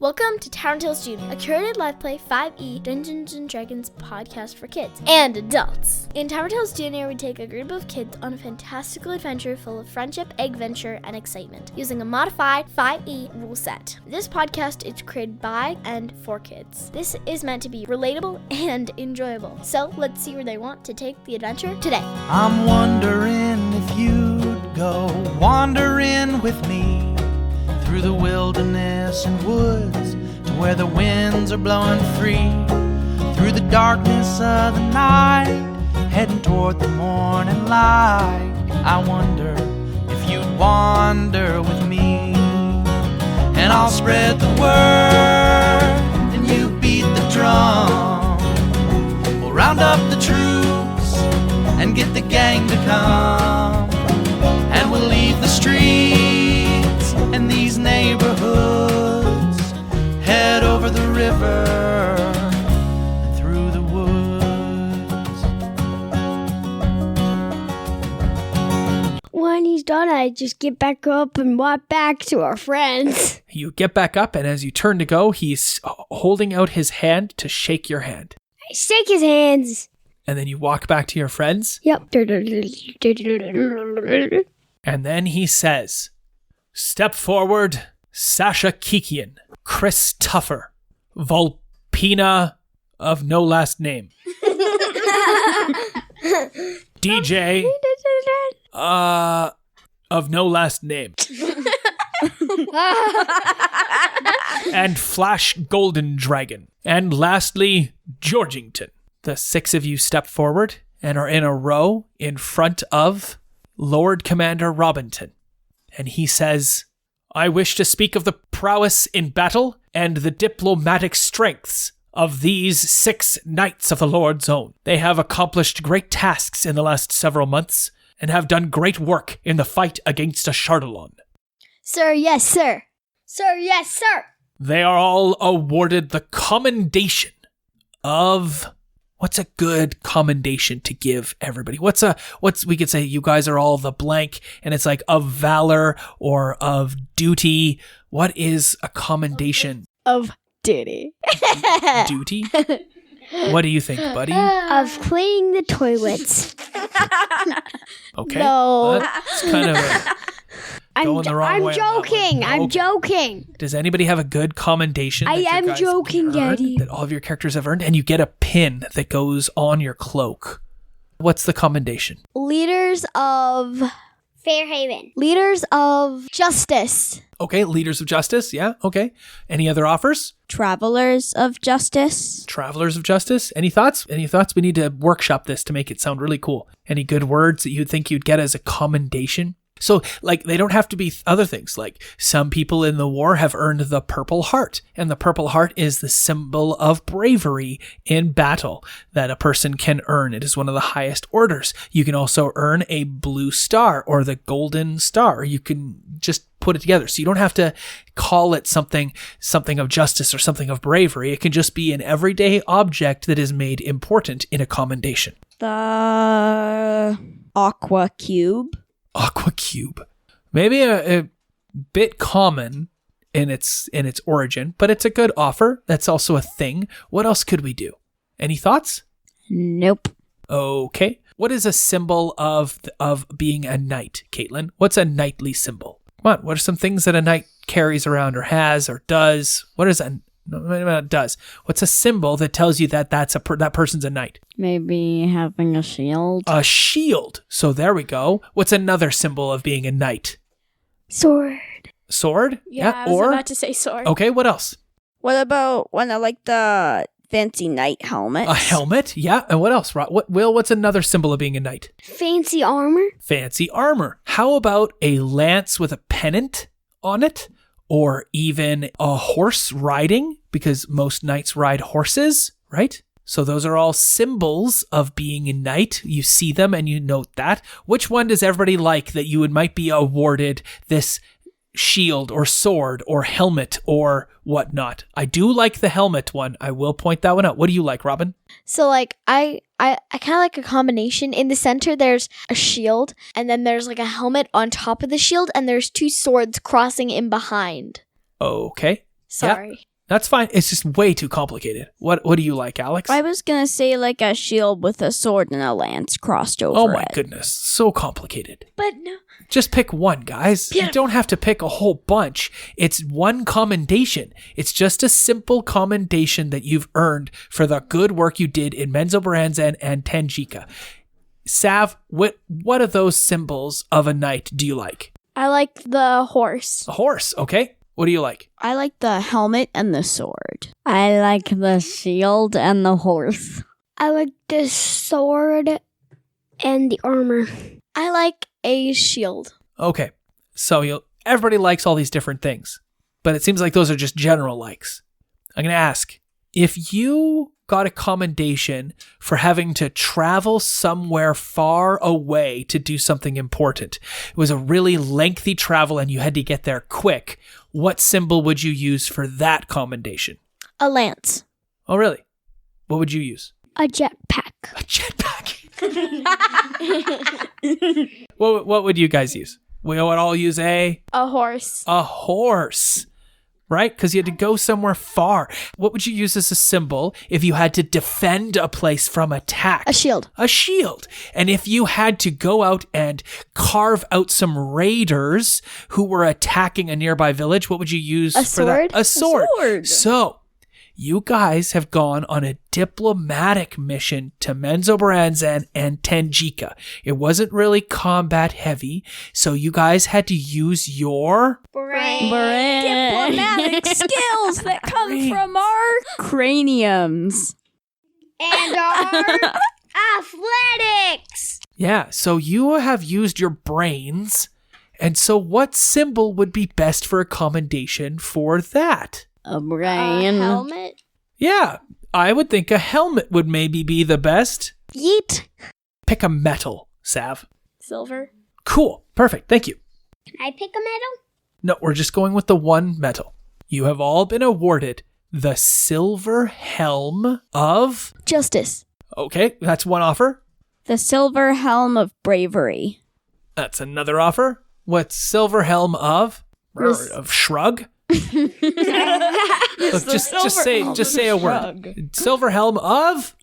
Welcome to Tavern Tales Junior, a curated live play 5e Dungeons & Dragons podcast for kids and adults. In Tavern Tales Junior, we take a group of kids on a fantastical adventure full of friendship, adventure, and excitement, using a modified 5e rule set. This podcast is created by and for kids. This is meant to be relatable and enjoyable. So let's see where they want to take the adventure today. I'm wondering if you'd go wandering with me through the wilderness and woods to where the winds are blowing free, through the darkness of the night, heading toward the morning light. I wonder if you'd wander with me, and I'll spread the word and you beat the drum. We'll round up the troops and get the gang to come, and we'll leave the streets and these neighborhoods, head over the river and through the woods. When he's done, I just get back up and walk back to our friends. You get back up, and as you turn to go, he's holding out his hand to shake your hand. I shake his hands. And then you walk back to your friends. Yep. And then he says, "Step forward, Sasha Kikian, Chris Tuffer, Volpina of no last name, DJ of no last name, and Flash Golden Dragon, and lastly, Georgington." The six of you step forward and are in a row in front of Lord Commander Robinton. And he says, "I wish to speak of the prowess in battle and the diplomatic strengths of these 6 knights of the Lord's Own. They have accomplished great tasks in the last several months and have done great work in the fight against a Chardalon. Sir, yes, sir. Sir, yes, sir. They are all awarded the commendation of..." What's a good commendation to give everybody? What's we could say you guys are all the blank, and it's like of valor or of duty. What is a commendation? Of duty. Duty? What do you think, buddy? Of cleaning the toilets. Okay. No. That's kind of going the wrong way. I'm joking. Does anybody have a good commendation? I am joking, Daddy. That all of your characters have earned, and you get a pin that goes on your cloak. What's the commendation? Leaders of Fairhaven. Leaders of justice. Okay, leaders of justice. Yeah, okay. Any other offers? Travelers of justice. Travelers of justice. Any thoughts? Any thoughts? We need to workshop this to make it sound really cool. Any good words that you'd think you'd get as a commendation? So, like, they don't have to be other things. Like, some people in the war have earned the Purple Heart, and the Purple Heart is the symbol of bravery in battle that a person can earn. It is one of the highest orders. You can also earn a Blue Star or the Golden Star. You can just put it together. So you don't have to call it something of justice or something of bravery. It can just be an everyday object that is made important in a commendation. The Aqua Cube. Aqua Cube. Maybe a bit common in its origin, but it's a good offer. That's also a thing. What else could we do? Any thoughts? Nope. Okay. What is a symbol of being a knight, Caitlin? What's a knightly symbol? Come on. What are some things that a knight carries around or has or does? What is a does? What's a symbol that tells you that that person's a knight? Maybe having a shield. A shield. So there we go. What's another symbol of being a knight? Sword. Sword? Yeah, I was about to say sword. Okay, what else? What about when I like the fancy knight helmet? A helmet? Yeah. And what else? What's another symbol of being a knight? Fancy armor. Fancy armor. How about a lance with a pennant on it? Or even a horse riding, because most knights ride horses, right? So those are all symbols of being a knight. You see them and you note that. Which one does everybody like that you might be awarded this shield or sword or helmet or whatnot? I do like the helmet one. I will point that one out. What do you like, Robin? So, like, I kind of like a combination. In the center, there's a shield, and then there's, like, a helmet on top of the shield, and there's 2 swords crossing in behind. Okay. Sorry. Yeah. That's fine. It's just way too complicated. What do you like, Alex? I was gonna say like a shield with a sword and a lance crossed over Oh my it. goodness. So complicated. But no. Just pick one, guys. You don't have to pick a whole bunch. It's one commendation. It's just a simple commendation that you've earned for the good work you did in Menzoberranzan and Tanjika. Sav, what of those symbols of a knight do you like? I like the horse. A horse, okay. What do you like? I like the helmet and the sword. I like the shield and the horse. I like the sword and the armor. I like a shield. Okay, so everybody likes all these different things, but it seems like those are just general likes. I'm going to ask, if you got a commendation for having to travel somewhere far away to do something important, it was a really lengthy travel and you had to get there quick, what symbol would you use for that commendation? A lance. Oh, really? What would you use? A jetpack. A jetpack. What would you guys use? We would all use a horse. A horse, right? Because you had to go somewhere far. What would you use as a symbol if you had to defend a place from attack? A shield. A shield. And if you had to go out and carve out some raiders who were attacking a nearby village, what would you use for that? A sword. So, you guys have gone on a diplomatic mission to Menzoberranzan and Tanjika. It wasn't really combat heavy, so you guys had to use your Diplomatic skills that come from our craniums. And our athletics. Yeah, so you have used your brains. And so what symbol would be best for a commendation for that? A brain. Helmet. Yeah, I would think a helmet would maybe be the best. Yeet. Pick a metal, Sav. Silver. Cool. Perfect. Thank you. Can I pick a medal? No, we're just going with the one metal. You have all been awarded the Silver Helm of... Justice. Okay, that's one offer. The silver helm of bravery. That's another offer. What's Silver Helm of? Of Shrug? Look, just say a word. Silver Helm of?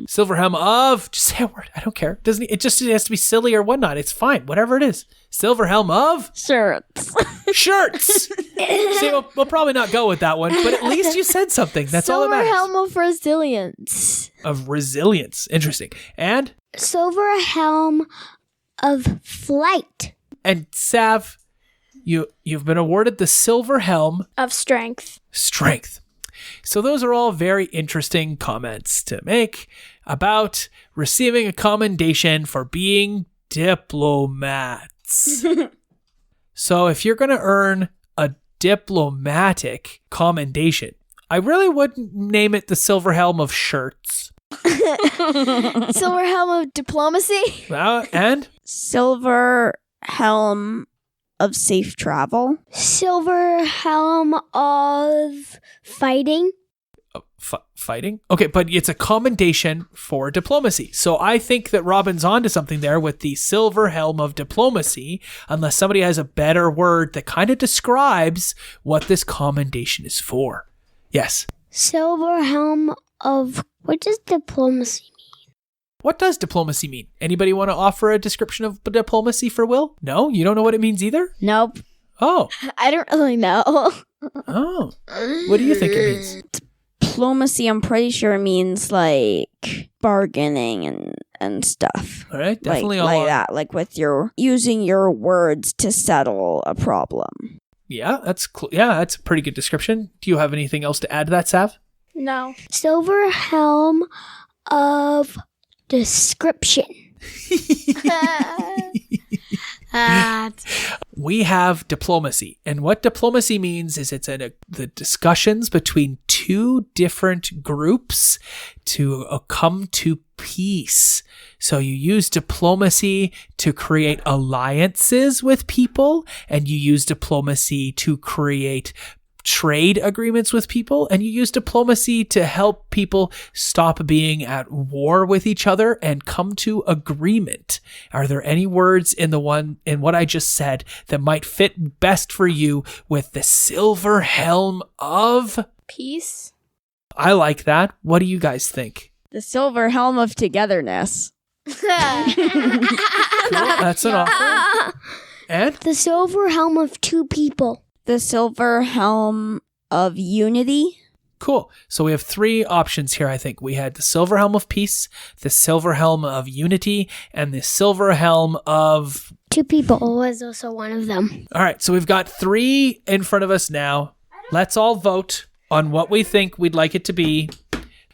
Silver Helm of? Just say a word. I don't care. It just has to be silly or whatnot. It's fine. Whatever it is. Silver Helm of? Shirts. Shirts. See, we'll probably not go with that one, but at least you said something. That's all that Silver matters. helm of resilience. Of resilience. Interesting. And? Silver helm of flight. And Sav, you've been awarded the Silver Helm Of strength. Strength. So those are all very interesting comments to make about receiving a commendation for being diplomats. So if you're going to earn a diplomatic commendation, I really wouldn't name it the Silver Helm of Shirts. Silver helm of diplomacy. And? Silver helm of safe travel. Silver helm of fighting. Fighting? Okay, but it's a commendation for diplomacy. So I think that Robin's onto something there with the Silver Helm of Diplomacy, unless somebody has a better word that kind of describes what this commendation is for. Yes. Silver helm of... What does diplomacy mean? What does diplomacy mean? Anybody want to offer a description of diplomacy for Will? No? You don't know what it means either? Nope. Oh. I don't really know. Oh. What do you think it means? Diplomacy, I'm pretty sure means like bargaining and stuff. All right, definitely like all that, like with your using your words to settle a problem. Yeah, that's that's a pretty good description. Do you have anything else to add to that, Sav? No. Silver helm of description. We have diplomacy, and what diplomacy means is it's the discussions between two different groups to come to peace. So you use diplomacy to create alliances with people, and you use diplomacy to create trade agreements with people, and you use diplomacy to help people stop being at war with each other and come to agreement. Are there any words in what I just said that might fit best for you with the silver helm of Peace. I like that. What do you guys think? The silver helm of togetherness. Cool. That's an offer. And The silver helm of two people. The silver helm of unity. cool. So we have 3 options here, I think. We had the silver helm of peace, the silver helm of unity, and the silver helm of... Two people was also one of them. All right, so we've got 3 in front of us now. Let's all vote on what we think we'd like it to be.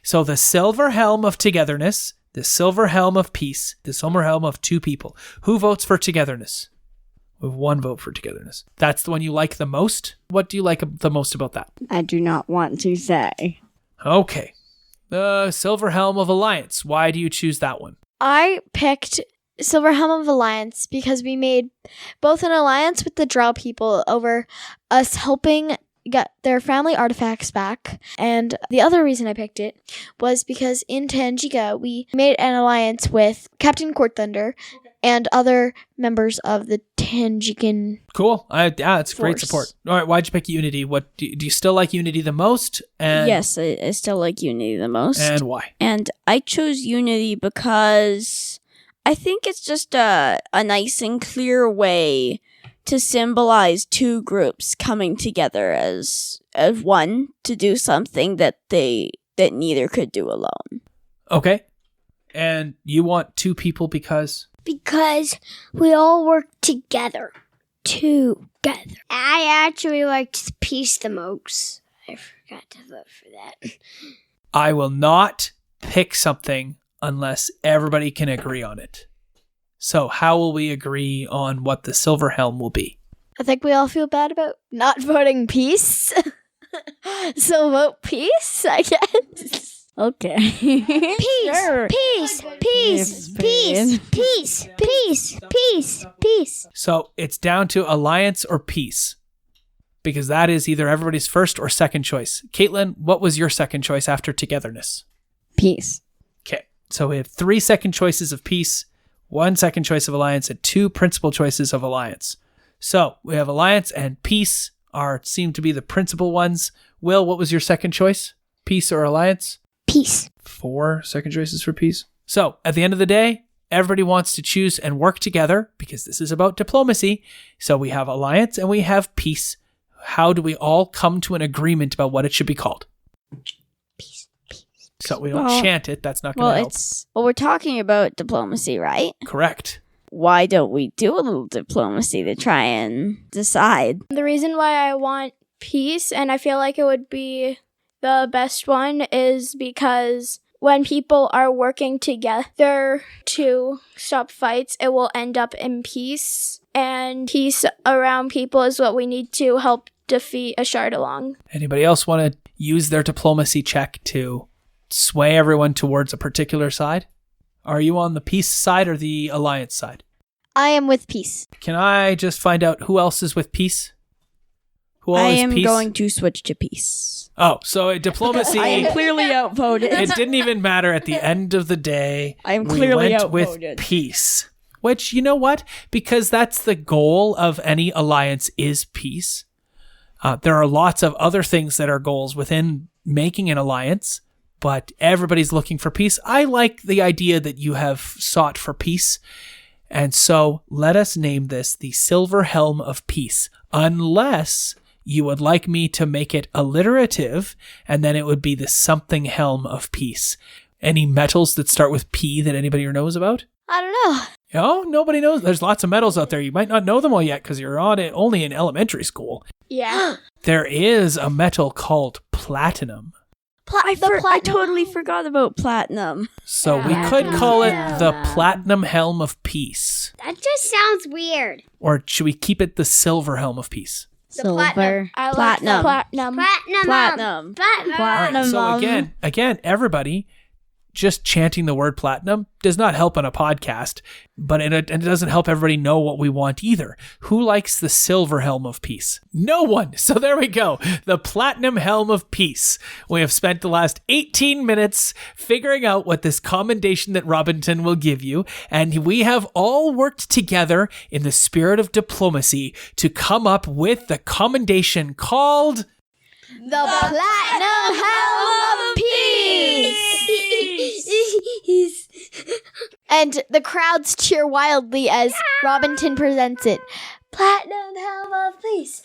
So the silver helm of togetherness, the silver helm of peace, the silver helm of 2 people. Who votes for togetherness? We have 1 vote for togetherness. That's the one you like the most? What do you like the most about that? I do not want to say. Okay. The silver helm of alliance. Why do you choose that one? I picked Silver Helm of Alliance because we made both an alliance with the Drow people over us helping get their family artifacts back. And the other reason I picked it was because in Tangika, we made an alliance with Captain Court Thunder and other members of the Tangikan. Cool. It's great Force. support. All right, why'd you pick Unity? What do you still like Unity the most? And Yes, I still like unity the most. And why? And I chose unity because I think it's just a nice and clear way to symbolize 2 groups coming together as one to do something that neither could do alone. Okay. And you want 2 people because? Because we all work together. Together. I actually liked peace the most. I forgot to vote for that. I will not pick something unless everybody can agree on it. So how will we agree on what the silver helm will be? I think we all feel bad about not voting peace. So vote peace, I guess. Okay. Peace, Sure. peace, peace, Yes, peace, babe. peace, peace, peace, peace. So it's down to alliance or peace. Because that is either everybody's first or second choice. Caitlin, what was your second choice after togetherness? Peace. Okay. So we have 3 second choices of peace, 1 second choice of alliance, and 2 principal choices of alliance. So we have alliance and peace seem to be the principal ones. Will, what was your second choice? Peace or alliance? Peace. 4 second choices for peace. So at the end of the day, everybody wants to choose and work together because this is about diplomacy. So we have alliance and we have peace. How do we all come to an agreement about what it should be called? Peace, peace. So we don't Well- chant it. That's not going to help. We're talking about diplomacy, right? Correct. Why don't we do a little diplomacy to try and decide? The reason why I want peace and I feel like it would be the best one is because when people are working together to stop fights, it will end up in peace. And peace around people is what we need to help defeat a shard along. Anybody else want to use their diplomacy check to sway everyone towards a particular side? Are you on the peace side or the alliance side? I am with peace. Can I just find out who else is with peace? Who all I is am peace? going to switch to peace. Oh, so diplomacy. I am clearly outvoted. It didn't even matter at the end of the day. I am we clearly went outvoted. with peace. Which, you know what? Because that's the goal of any alliance is peace. There are lots of other things that are goals within making an alliance, but everybody's looking for peace. I like the idea that you have sought for peace. And so let us name this the Silver Helm of Peace, unless you would like me to make it alliterative, and then it would be the Something Helm of Peace. Any metals that start with P that anybody knows about? I don't know. Oh, nobody knows. There's lots of metals out there. You might not know them all yet because you're on it only in elementary school. Yeah. There is a metal called platinum. I totally forgot about platinum. So we Yeah. could call it the Platinum Helm of Peace. That just sounds weird. Or should we keep it the Silver Helm of Peace? Silver. I like Platinum. the platinum. Platinum. Platinum. Platinum. All right, so Platinum. again, everybody, just chanting the word platinum does not help on a podcast, but it doesn't help everybody know what we want either. Who likes the silver helm of peace? No one. So there we go. The platinum helm of peace. We have spent the last 18 minutes figuring out what this commendation that Robinson will give you, and we have all worked together in the spirit of diplomacy to come up with the commendation called The Platinum Helm of Peace! And the crowds cheer wildly as Robinson presents it. Platinum Helm of Peace!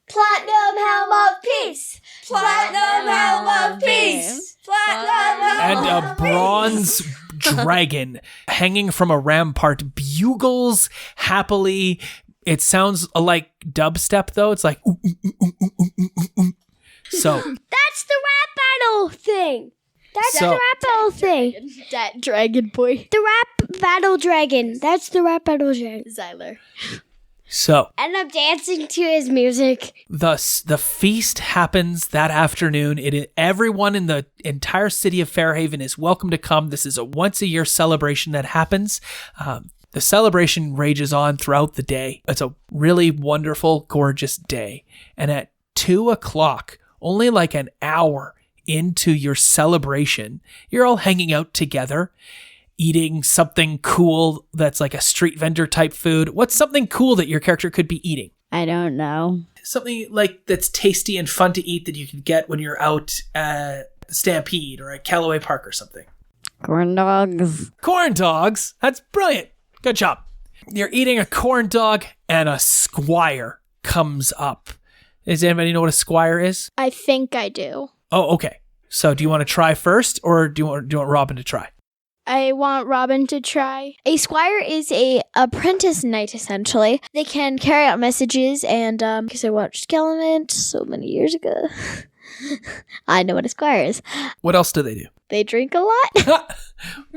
Platinum Helm of Peace! Platinum Helm of Peace! Platinum Helm and a bronze dragon hanging from a rampart bugles happily. It sounds like dubstep though. It's like ooh, ooh, ooh, ooh, ooh, ooh, ooh, ooh. So That's the rap battle thing. That's So- the rap battle thing. That dragon boy. The rap battle dragon. That's the rap battle dragon. Zyler. So And I'm dancing to his music. thus the feast happens that afternoon. Everyone in the entire city of Fairhaven is welcome to come. This is a once a year celebration that happens. The celebration rages on throughout the day. It's a really wonderful, gorgeous day. And at 2:00, only like an hour into your celebration, you're all hanging out together, eating something cool that's like a street vendor type food. What's something cool that your character could be eating? I don't know. Something like that's tasty and fun to eat that you can get when you're out at the Stampede or at Callaway Park or something. Corn dogs. Corn dogs. That's brilliant. Good job. You're eating a corn dog and a squire comes up. Does anybody know what a squire is? I think I do. Oh, okay. So do you want to try first or do you want Robin to try? I want Robin to try. A squire is a apprentice knight, essentially. They can carry out messages, and because I watched Skelement so many years ago, I know what a squire is. What else do they do? They drink a lot.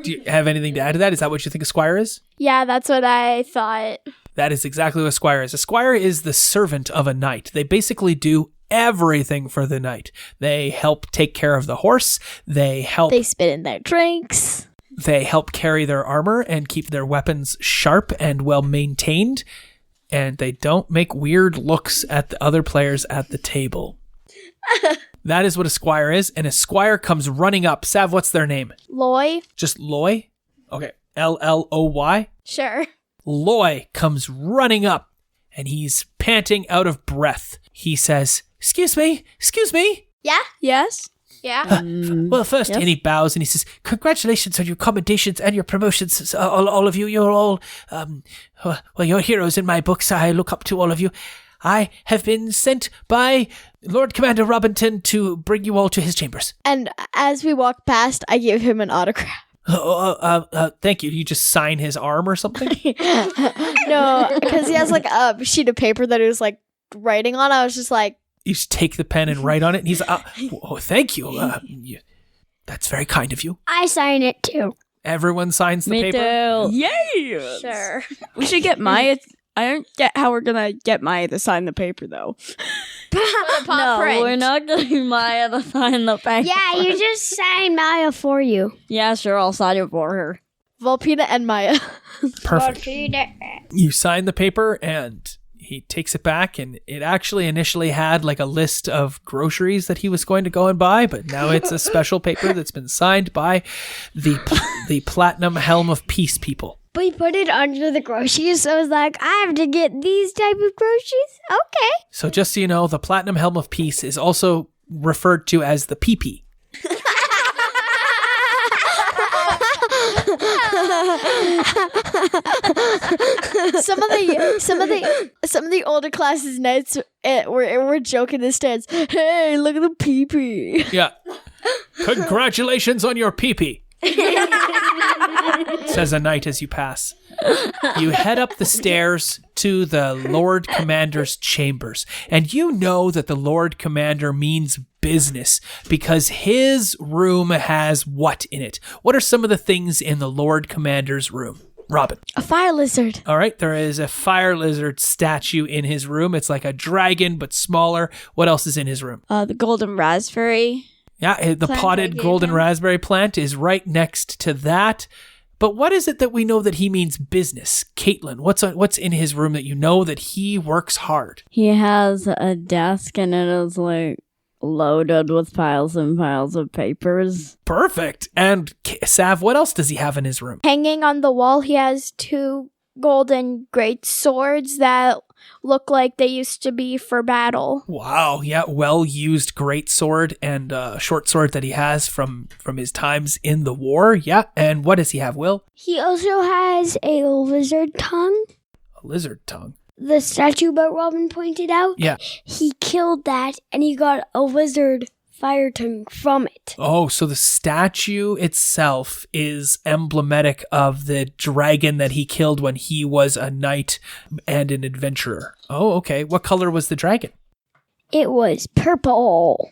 Do you have anything to add to that? Is that what you think a squire is? Yeah, that's what I thought. That is exactly what a squire is. A squire is the servant of a knight. They basically do everything for the knight. They help take care of the horse. They spit in their drinks. They help carry their armor and keep their weapons sharp and well maintained. And they don't make weird looks at the other players at the table. That is what a squire is. And a squire comes running up. Sav, what's their name? Loy? Just Loy? Okay. L-L-O-Y? Sure. Loy comes running up and he's panting out of breath. He says, Excuse me. Yeah? Yes? Yeah? Well, first, Yes. and he bows and he says, Congratulations on your commendations and your promotions. All of you, you're all, you're heroes in my books. I look up to all of you. I have been sent by Lord Commander Robinson to bring you all to his chambers. And as we walk past, I give him an autograph. Thank you. You just sign his arm or something? No, because he has like a sheet of paper that he was like writing on. I was just like, You just take the pen and write on it. And he's like, thank you. That's very kind of you. I sign it too. Everyone signs the Me paper. too. Yay! sure. We should get Maya. I don't get how we're gonna get Maya to sign the paper though. We're not getting Maya to sign the paper. Yeah, you just sign Maya for you. Yeah, sure. I'll sign it for her. Volpina and Maya. Perfect. You sign the paper and he takes it back, and it actually initially had like a list of groceries that he was going to go and buy, but now it's a special paper that's been signed by the Platinum Helm of Peace people. We put it under the groceries, so I was like, I have to get these type of groceries? Okay. So just so you know, the Platinum Helm of Peace is also referred to as the PP. some of the older classes knights were joking in stands. Hey, look at the pee-pee. Yeah. Congratulations on your PP. Says a knight as you pass. You head up the stairs to the Lord Commander's chambers, and you know that the Lord Commander means business because his room has what in it? What are some of the things in the Lord Commander's room? Robin. A fire lizard. All right, there is a fire lizard statue in his room. It's like a dragon, but smaller. What else is in his room? The golden raspberry. Yeah, the Plant I potted gave golden him. raspberry plant is right next to that. But what is it that we know that he means business? Caitlin, what's in his room that you know that he works hard? He has a desk and it is like loaded with piles and piles of papers. Perfect. And Sav, what else does he have in his room? Hanging on the wall, he has 2 golden great swords that look like they used to be for battle. Wow, yeah, well-used great sword and short sword that he has from his times in the war. Yeah, and what does he have, Will? He also has a lizard tongue. A lizard tongue. The statue that Robin pointed out. Yeah. He killed that and he got a lizard fire tongue from it. Oh, so the statue itself is emblematic of the dragon that he killed when he was a knight and an adventurer. Oh, okay. What color was the dragon? It was purple.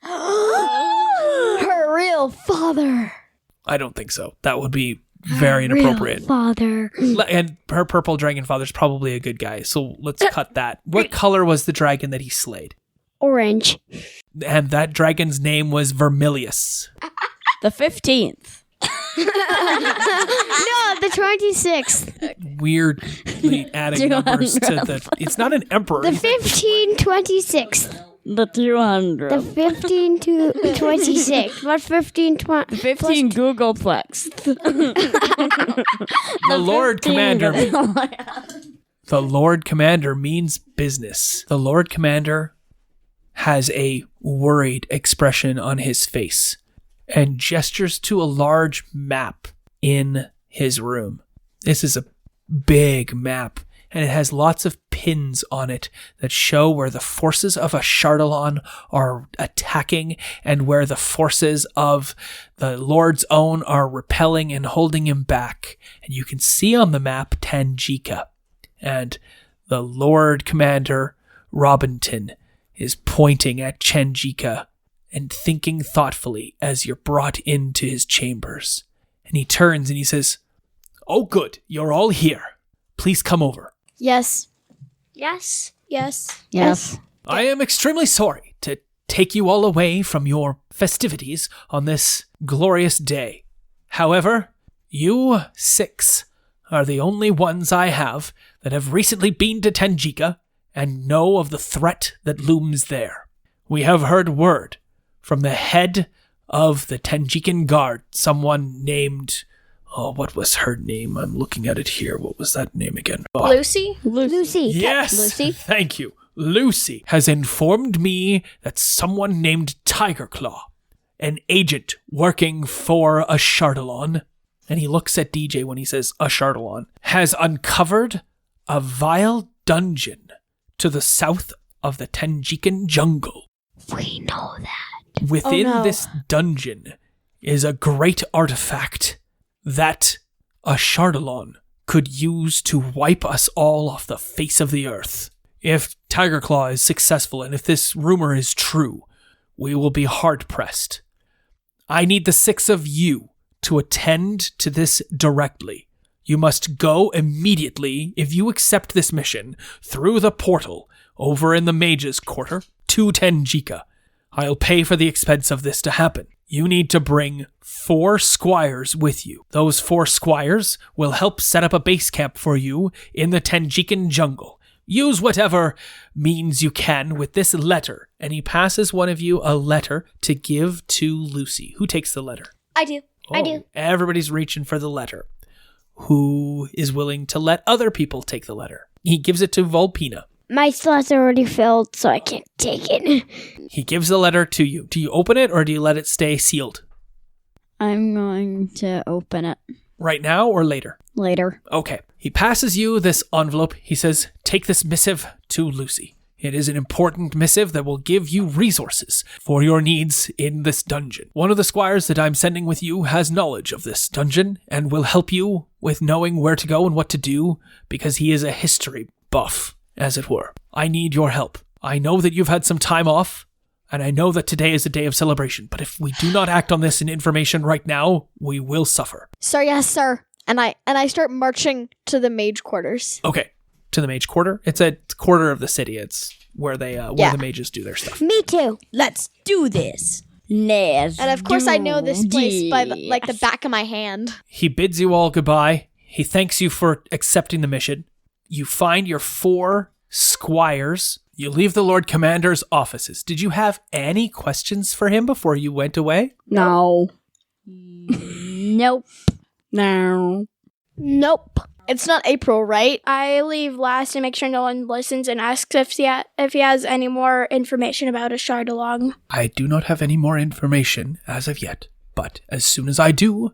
Her real father. I don't think so. That would be very inappropriate. Real father. And her purple dragon father's probably a good guy, so let's cut that. What color was the dragon that he slayed? Orange. And that dragon's name was Vermilius. The 15th. No, the 26th. Weirdly adding numbers to the... It's not an emperor. The 1526th. The 200. The 15 to 26. What 15 20? 15 Googleplex. The Lord Commander... The Lord Commander means business. The Lord Commander has a worried expression on his face and gestures to a large map in his room. This is a big map, and it has lots of pins on it that show where the forces of a Chardalon are attacking and where the forces of the Lord's Own are repelling and holding him back. And you can see on the map Tangika, and the Lord Commander Robinton is pointing at Tangika and thinking thoughtfully as you're brought into his chambers. And he turns and he says, "Oh, good, you're all here. Please come over. Yes. Yes. Yes. Yes. I am extremely sorry to take you all away from your festivities on this glorious day. However, you 6 are the only ones I have that have recently been to Tangika and know of the threat that looms there. We have heard word from the head of the Tanjikan Guard, someone named... Oh, what was her name? I'm looking at it here. What was that name again? Oh. Lucy? Lucy. Yes! Lucy? Thank you. Lucy has informed me that someone named Tigerclaw, an agent working for a Chardalon, and he looks at DJ when he says a Chardalon, has uncovered a vile dungeon to the south of the Tanjikan jungle. We know that. Within Oh, no. this dungeon is a great artifact that a Chardalon could use to wipe us all off the face of the earth. If Tigerclaw is successful and if this rumor is true, we will be hard-pressed. I need the 6 of you to attend to this directly. You must go immediately, if you accept this mission, through the portal over in the Mage's Quarter to Tangika. I'll pay for the expense of this to happen. You need to bring 4 squires with you. Those 4 squires will help set up a base camp for you in the Tanjikan jungle. Use whatever means you can with this letter. And he passes one of you a letter to give to Lucy. Who takes the letter? I do. I do. Everybody's reaching for the letter. Who is willing to let other people take the letter? He gives it to Volpina. My slot's already filled, so I can't take it. He gives the letter to you. Do you open it or do you let it stay sealed? I'm going to open it Right now or later? later. Okay. He passes you this envelope. He says, take this missive to Lucy. It is an important missive that will give you resources for your needs in this dungeon. One of the squires that I'm sending with you has knowledge of this dungeon and will help you with knowing where to go and what to do because he is a history buff, as it were. I need your help. I know that you've had some time off, and I know that today is a day of celebration, but if we do not act on this information right now, we will suffer. Sir, yes, sir. And I start marching to the mage quarters. Okay. To the Mage Quarter. It's a quarter of the city. It's where the mages do their stuff. Me too. Let's do this. Let's And of course, I know this place by this. the back of my hand. He bids you all goodbye. He thanks you for accepting the mission. You find your 4 squires. You leave the Lord Commander's offices. Did you have any questions for him before you went away? No. Nope. No. Nope. It's not April, right? I leave last to make sure no one listens and asks if he has any more information about a shard along. I do not have any more information as of yet, but as soon as I do,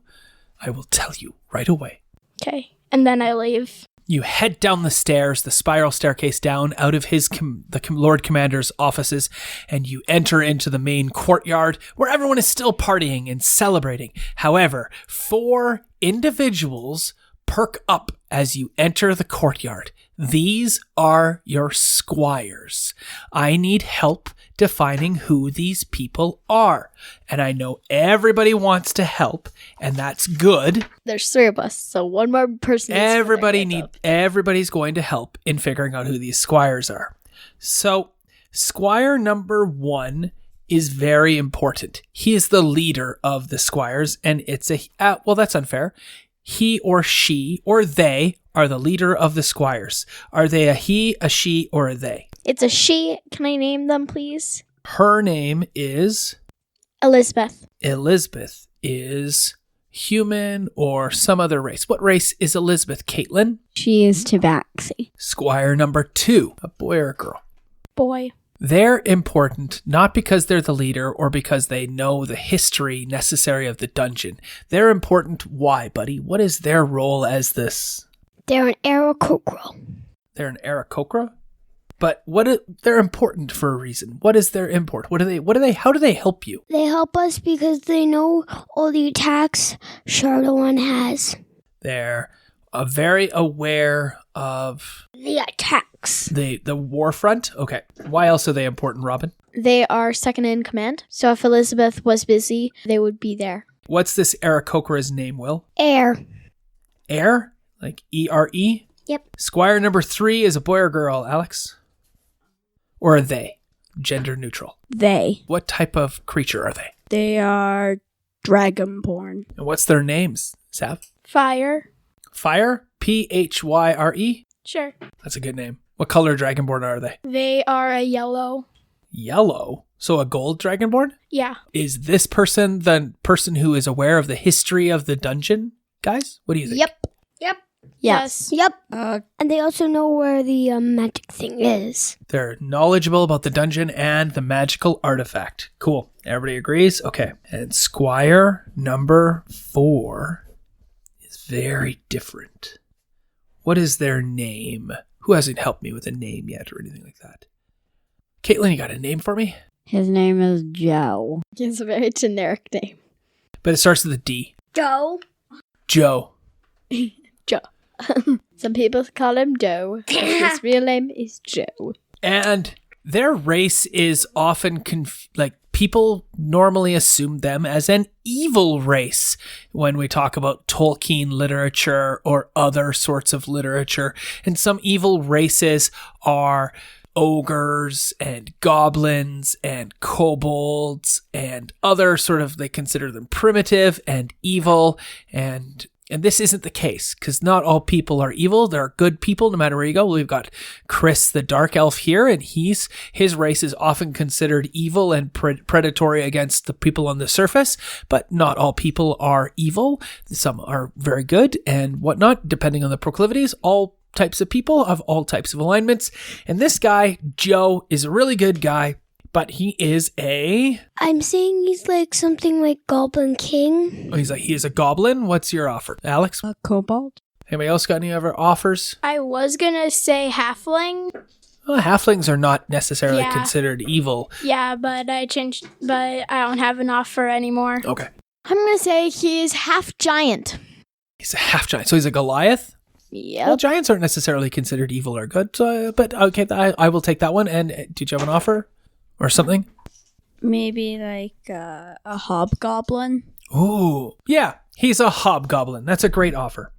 I will tell you right away. Okay. And then I leave. You head down the stairs, the spiral staircase down out of the Lord Commander's offices, and you enter into the main courtyard where everyone is still partying and celebrating. However, 4 individuals perk up as you enter the courtyard. These are your squires. I need help defining who these people are. And I know everybody wants to help, and that's good. There's 3 of us, so one more person. Everybody's going to help in figuring out who these squires are. So, squire number 1 is very important. He is the leader of the squires, and it's well, that's unfair. He or she or they are the leader of the squires. Are they a he, a she, or a they? It's a she. Can I name them, please? Her name is... Elizabeth. Elizabeth is human or some other race. What race is Elizabeth, Caitlin? She is Tabaxi. Squire number 2, a boy or a girl? Boy. They're important not because they're the leader or because they know the history necessary of the dungeon. They're important. Why, buddy? What is their role as this? They're an Aarakocra. They're an Aarakocra? But they're important for a reason. What is their import? How do they help you? They help us because they know all the attacks Chardalon has. They're very aware of The attacks. the war front. Okay. Why else are they important, Robin? They are second in command, so if Elizabeth was busy, they would be there. What's this Aarakocra's name, Will? Air. Air? Like E-R-E? Yep. Squire number 3 is a boy or girl, Alex? Or are they? Gender neutral. They. What type of creature are they? They are dragonborn. And what's their names, Sav? Fire. Fire? P-H-Y-R-E? Sure. That's a good name. What color dragonborn are they? They are a yellow. Yellow? So a gold dragonborn? Yeah. Is this person the person who is aware of the history of the dungeon? Guys, what do you think? Yep. Yes. Yep. And they also know where the magic thing is. They're knowledgeable about the dungeon and the magical artifact. Cool. Everybody agrees? Okay. And Squire number 4 is very different. What is their name? Who hasn't helped me with a name yet or anything like that? Caitlin, you got a name for me? His name is Joe. It's a very generic name. But it starts with a D. Joe. Joe. Joe. Some people call him Joe. But his real name is Joe. And their race is often people normally assume them as an evil race when we talk about Tolkien literature or other sorts of literature. And some evil races are ogres and goblins and kobolds and other they consider them primitive and evil, and this isn't the case, because not all people are evil. There are good people no matter where you go. We've got Chris the Dark Elf here, and his race is often considered evil and predatory against the people on the surface, but not all people are evil. Some are very good and whatnot, depending on the proclivities. All types of people have all types of alignments, and this guy, Joe, is a really good guy, but he is I'm saying he's like something like Goblin King. he is a goblin. What's your offer, Alex? A kobold? Anybody else got any other offers? I was gonna say halfling. Well, halflings are not necessarily Yeah. considered evil. Yeah, but I changed. But I don't have an offer anymore. Okay. I'm going to say he is half giant. He's a half giant. So he's a Goliath? Yep. Well, giants aren't necessarily considered evil or good. So, but okay, I will take that one. And did you have an offer or something? Maybe like a hobgoblin. Ooh. Yeah, he's a hobgoblin. That's a great offer.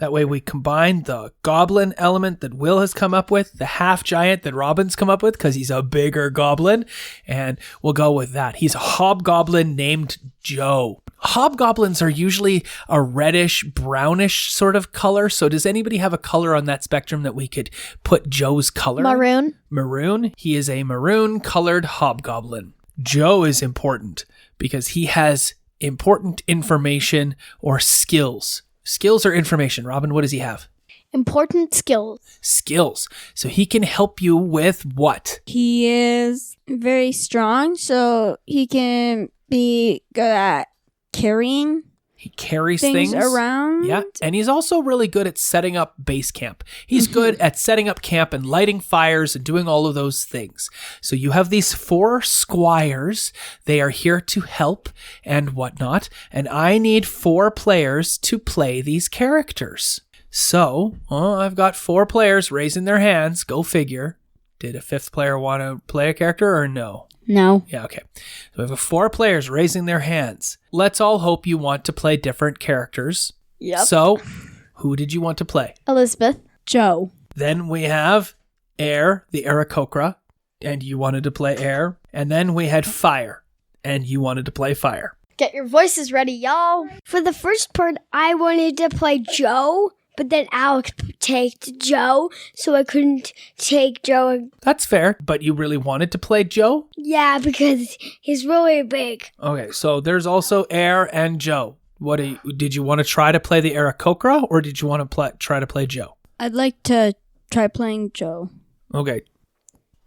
That way we combine the goblin element that Will has come up with, the half giant that Robin's come up with because he's a bigger goblin, and we'll go with that. He's a hobgoblin named Joe. Hobgoblins are usually a reddish, brownish sort of color. So does anybody have a color on that spectrum that we could put Joe's color? Maroon. Maroon. He is a maroon colored hobgoblin. Joe is important because he has important information or skills. Skills or information. Robin, what does he have? Important skills. Skills. So he can help you with what? He is very strong, so he can be good at carrying. He carries things around. Yeah. And he's also really good at setting up base camp. He's good at setting up camp and lighting fires and doing all of those things. So you have these 4 squires. They are here to help and whatnot. And I need 4 players to play these characters. So, I've got 4 players raising their hands. Go figure. Did a 5th player want to play a character or no? No. Yeah, okay. So we have 4 players raising their hands. Let's all hope you want to play different characters. Yep. So, who did you want to play? Elizabeth. Joe. Then we have Air, the Aarakocra, and you wanted to play Air. And then we had Fire, and you wanted to play Fire. Get your voices ready, y'all. For the first part, I wanted to play Joe, but then Alex picked Joe, so I couldn't take Joe. That's fair, but you really wanted to play Joe? Yeah, because he's really big. Okay, so there's also Air and Joe. Did you want to try to play the Aarakocra, or did you want to try to play Joe? I'd like to try playing Joe. Okay.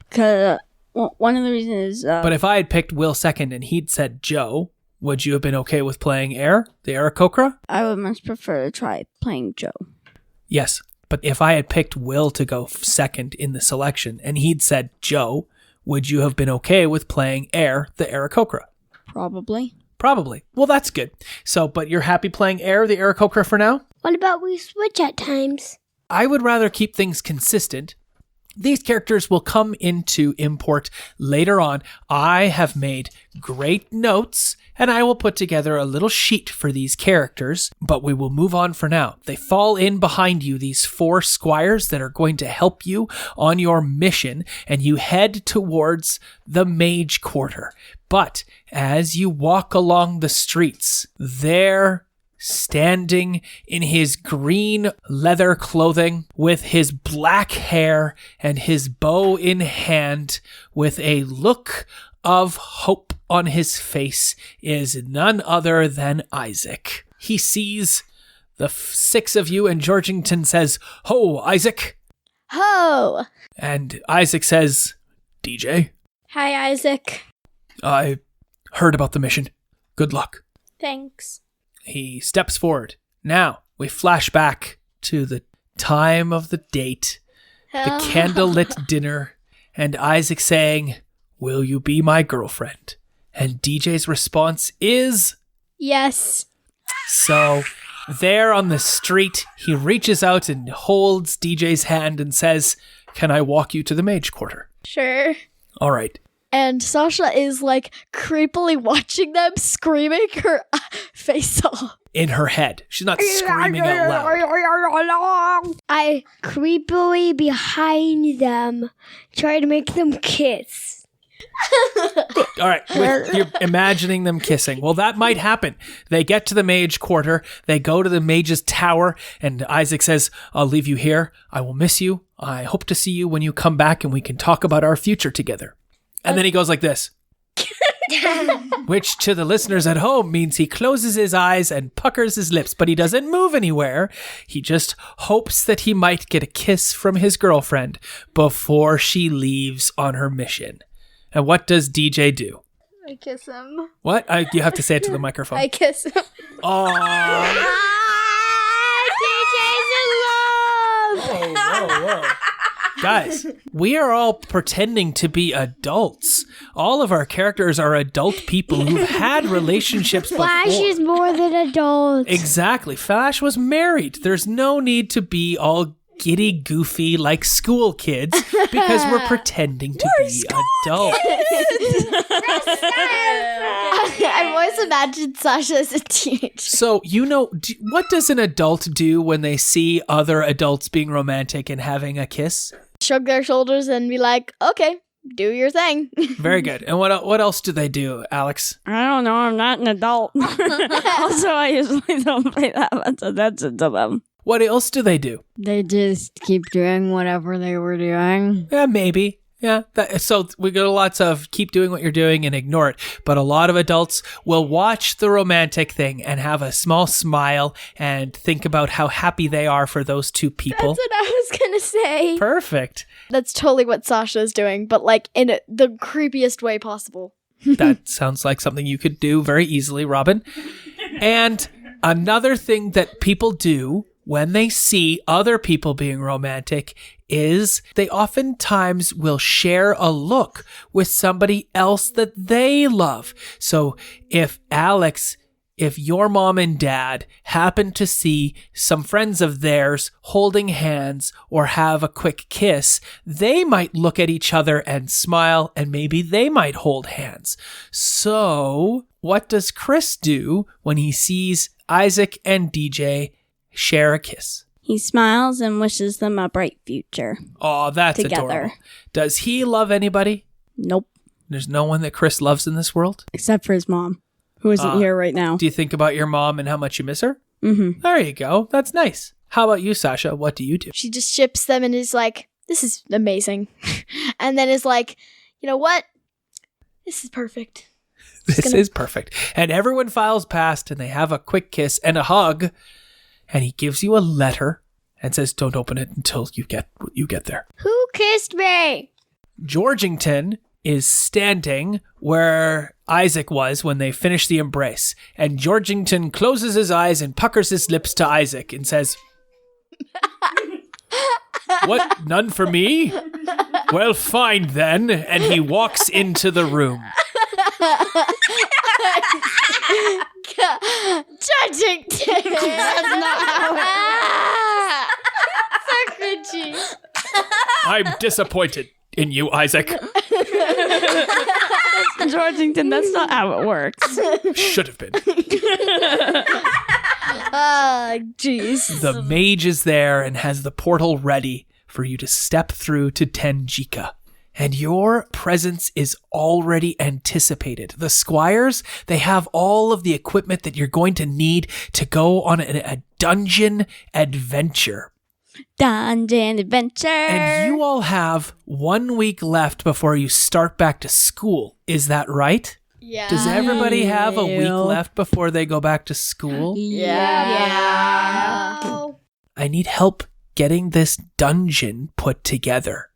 Because one of the reasons is... but if I had picked Will second and he'd said Joe, would you have been okay with playing Air, the Aarakocra? I would much prefer to try playing Joe. Yes, but if I had picked Will to go second in the selection and he'd said Joe, would you have been okay with playing Air, the Aarakocra? Probably. Probably. Well, that's good. So, but you're happy playing Air, the Aarakocra for now? What about we switch at times? I would rather keep things consistent. These characters will come into import later on. I have made great notes, and I will put together a little sheet for these characters, but we will move on for now. They fall in behind you, these 4 squires that are going to help you on your mission, and you head towards the Mage Quarter. But as you walk along the streets, there, standing in his green leather clothing, with his black hair and his bow in hand, with a look of hope on his face, is none other than Isaac. He sees the 6 of you, and Georgington says, "Ho, Isaac!" Ho! And Isaac says, "DJ, Hi, Isaac. I heard about the mission. Good luck." Thanks. He steps forward. Now, we flash back to the time of the date, the candlelit dinner, and Isaac saying, "Will you be my girlfriend?" And DJ's response is... Yes. So, there on the street, he reaches out and holds DJ's hand and says, "Can I walk you to the Mage Quarter?" Sure. All right. And Sasha is like creepily watching them, screaming her face off. In her head. She's not screaming out loud. I creepily behind them try to make them kiss. All right, you're imagining them kissing. Well, that might happen. They get to the Mage Quarter. They go to the Mage's Tower, and Isaac says, "I'll leave you here. I will miss you. I hope to see you when you come back, and we can talk about our future together." And then he goes like this. Which to the listeners at home means he closes his eyes and puckers his lips, but he doesn't move anywhere. He just hopes that he might get a kiss from his girlfriend before she leaves on her mission. And what does DJ do? I kiss him. What? You have to say it to the microphone. I kiss him. Oh. Whoa. Guys, we are all pretending to be adults. All of our characters are adult people who've had relationships before. Flash is more than adults. Exactly. Flash was married. There's no need to be all giddy goofy like school kids because we're pretending to be adults. I'm always imagine Sasha as a teenager. So, what does an adult do when they see other adults being romantic and having a kiss? Shrug their shoulders and be like, okay, do your thing. Very good. And what else do they do, Alex? I don't know. I'm not an adult. Also, I usually don't play that much attention to them. What else do they do? They just keep doing whatever they were doing. Yeah, maybe. Yeah. So we got lots of keep doing what you're doing and ignore it. But a lot of adults will watch the romantic thing and have a small smile and think about how happy they are for those two people. That's what I was going to say. Perfect. That's totally what Sasha is doing, but like in the creepiest way possible. That sounds like something you could do very easily, Robin. And another thing that people do when they see other people being romantic is they oftentimes will share a look with somebody else that they love. So if your mom and dad happen to see some friends of theirs holding hands or have a quick kiss, they might look at each other and smile, and maybe they might hold hands. So what does Chris do when he sees Isaac and DJ share a kiss? He smiles and wishes them a bright future. Oh, that's together. Adorable. Does he love anybody? Nope. There's no one that Chris loves in this world? Except for his mom, who isn't here right now. Do you think about your mom and how much you miss her? Mm-hmm. There you go. That's nice. How about you, Sasha? What do you do? She just ships them and is like, this is amazing. And then is like, you know what? This is perfect. This is perfect. And everyone files past and they have a quick kiss and a hug. And he gives you a letter and says, don't open it until you get there. Who kissed me? Georgington is standing where Isaac was when they finished the embrace. And Georgington closes his eyes and puckers his lips to Isaac and says, what? None for me? Well, fine then. And he walks into the room. Judging. That's not how so cringy. I'm disappointed in you, Isaac. Georgington, that's not how it works. Should have been. Ah, jeez. The mage is there and has the portal ready for you to step through to Tenjika. And your presence is already anticipated. The squires, they have all of the equipment that you're going to need to go on a dungeon adventure. Dungeon adventure. And you all have 1 week left before you start back to school. Is that right? Yeah. Does everybody have a week left before they go back to school? Yeah. I need help getting this dungeon put together.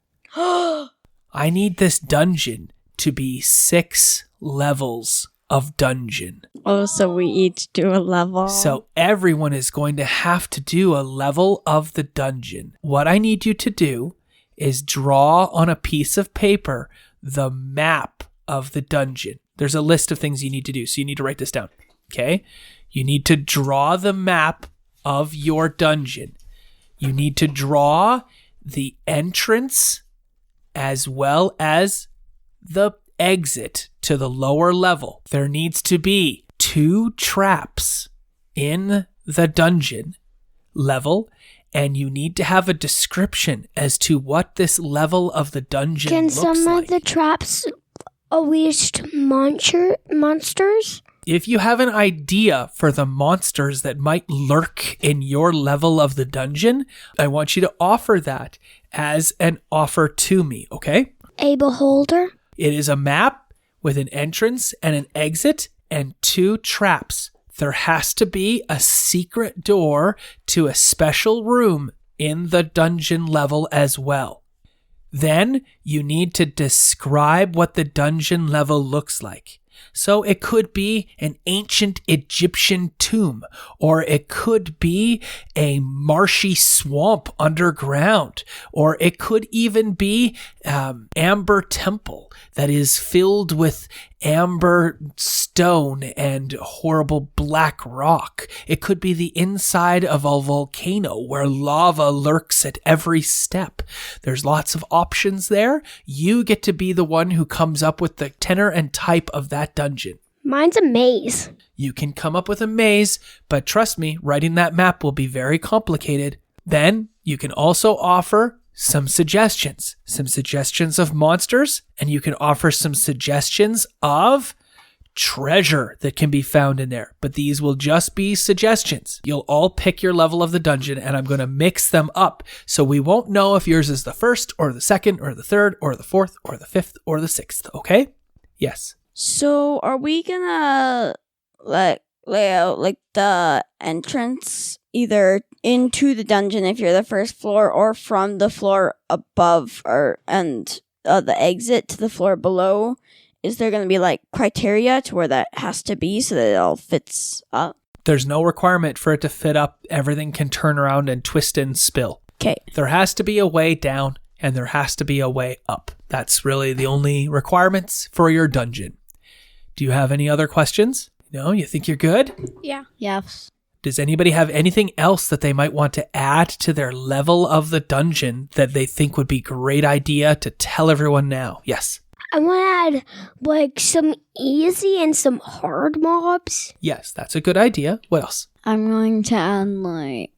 I need this dungeon to be 6 levels of dungeon. Oh, so we each do a level. So everyone is going to have to do a level of the dungeon. What I need you to do is draw on a piece of paper the map of the dungeon. There's a list of things you need to do, so you need to write this down. Okay? You need to draw the map of your dungeon. You need to draw the entrance as well as the exit to the lower level. There needs to be 2 traps in the dungeon level, and you need to have a description as to what this level of the dungeon looks like. Can some of the traps unleash monsters? If you have an idea for the monsters that might lurk in your level of the dungeon, I want you to offer that as an offer to me, okay? A beholder? It is a map with an entrance and an exit and 2 traps. There has to be a secret door to a special room in the dungeon level as well. Then you need to describe what the dungeon level looks like. So it could be an ancient Egyptian tomb, or it could be a marshy swamp underground, or it could even be amber temple that is filled with amber stone and horrible black rock. It could be the inside of a volcano where lava lurks at every step. There's lots of options there. You get to be the one who comes up with the tenor and type of that dungeon. Mine's a maze. You can come up with a maze, but trust me, writing that map will be very complicated. Then you can also offer some suggestions of monsters, and you can offer some suggestions of treasure that can be found in there. But these will just be suggestions. You'll all pick your level of the dungeon, and I'm going to mix them up. So we won't know if yours is the first or the second or the third or the fourth or the fifth or the sixth. Okay? Yes. So are we gonna lay out like the entrance either into the dungeon if you're the first floor, or from the floor above, and the exit to the floor below? Is there going to be like criteria to where that has to be so that it all fits up? There's no requirement for it to fit up. Everything can turn around and twist and spill. Okay. There has to be a way down and there has to be a way up. That's really the only requirements for your dungeon. Do you have any other questions? No? You think you're good? Yeah. Yes. Does anybody have anything else that they might want to add to their level of the dungeon that they think would be a great idea to tell everyone now? Yes. I want to add like some easy and some hard mobs. Yes, that's a good idea. What else? I'm going to add like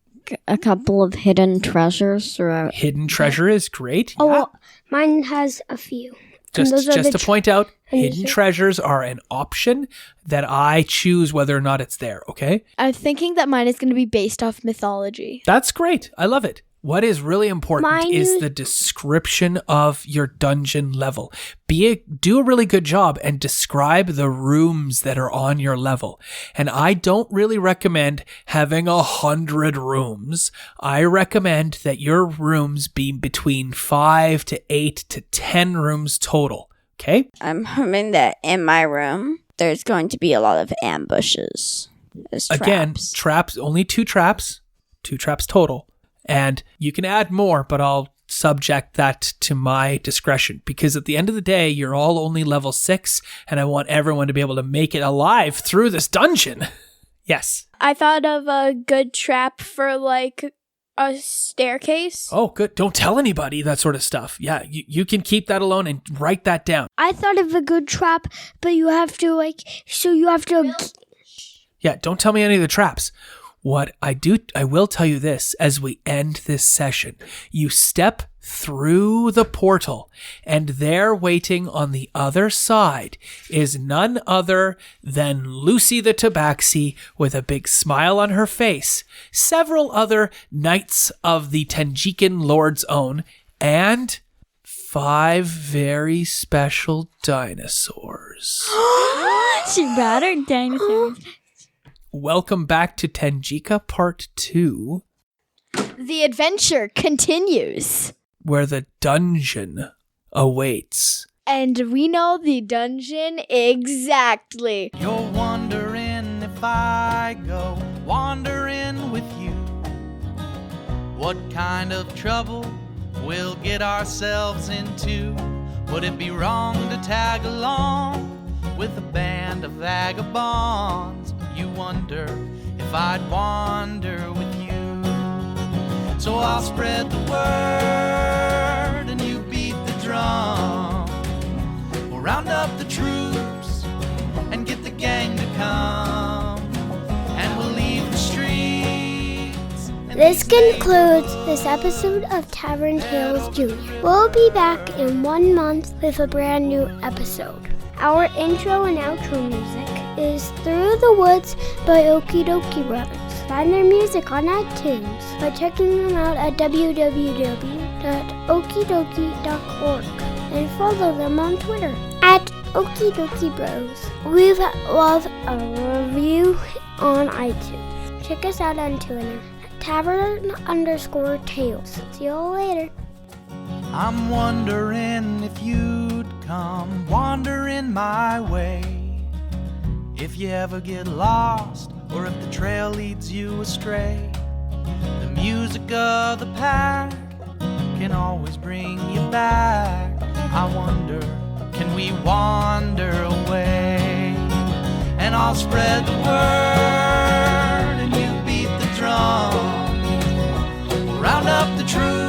a couple of hidden treasures throughout. Hidden treasure is great. Oh, Yeah. well, mine has a few. Just to point out, and hidden treasures are an option that I choose whether or not it's there, okay? I'm thinking that mine is going to be based off mythology. That's great. I love it. What is really important Mine is is- the description of your dungeon level. Do a really good job and describe the rooms that are on your level. And I don't really recommend having 100 rooms. I recommend that your rooms be between 5 to 8 to 10 rooms total. Okay? I'm hoping that in my room, there's going to be a lot of ambushes. As Again, traps. traps, only 2 traps total. And you can add more, but I'll subject that to my discretion because at the end of the day, you're all only level 6 and I want everyone to be able to make it alive through this dungeon. Yes. I thought of a good trap for like a staircase. Oh, good. Don't tell anybody that sort of stuff. Yeah, you can keep that alone and write that down. I thought of a good trap, but you have to Yeah, don't tell me any of the traps. What I will tell you this as we end this session. You step through the portal, and there waiting on the other side is none other than Lucy the Tabaxi with a big smile on her face, several other knights of the Tanjikan Lord's Own, and 5 very special dinosaurs. She battered dinosaurs. Welcome back to Tanjika Part 2, The adventure continues. where the dungeon awaits. And we know the dungeon exactly. You're wondering if I go wandering with you, what kind of trouble we'll get ourselves into. Would it be wrong to tag along with a band of vagabonds? You wonder if I'd wander with you. So I'll spread the word and you beat the drum. We'll round up the troops and get the gang to come, and we'll leave the streets. This concludes this episode of Tavern Tales Junior. We'll be back in 1 month with a brand new episode. Our intro and outro music is Through the Woods by Okie Dokie Brothers. Find their music on iTunes by checking them out at www.okiedokie.org and follow them on Twitter at Okie Dokie Bros. We love a review on iTunes. Check us out on Twitter at Tavern_Tales. See you all later. I'm wondering if you'd come wandering my way. If you ever get lost, or if the trail leads you astray, the music of the pack can always bring you back. I wonder, can we wander away? And I'll spread the word and you beat the drum. We'll round up the troops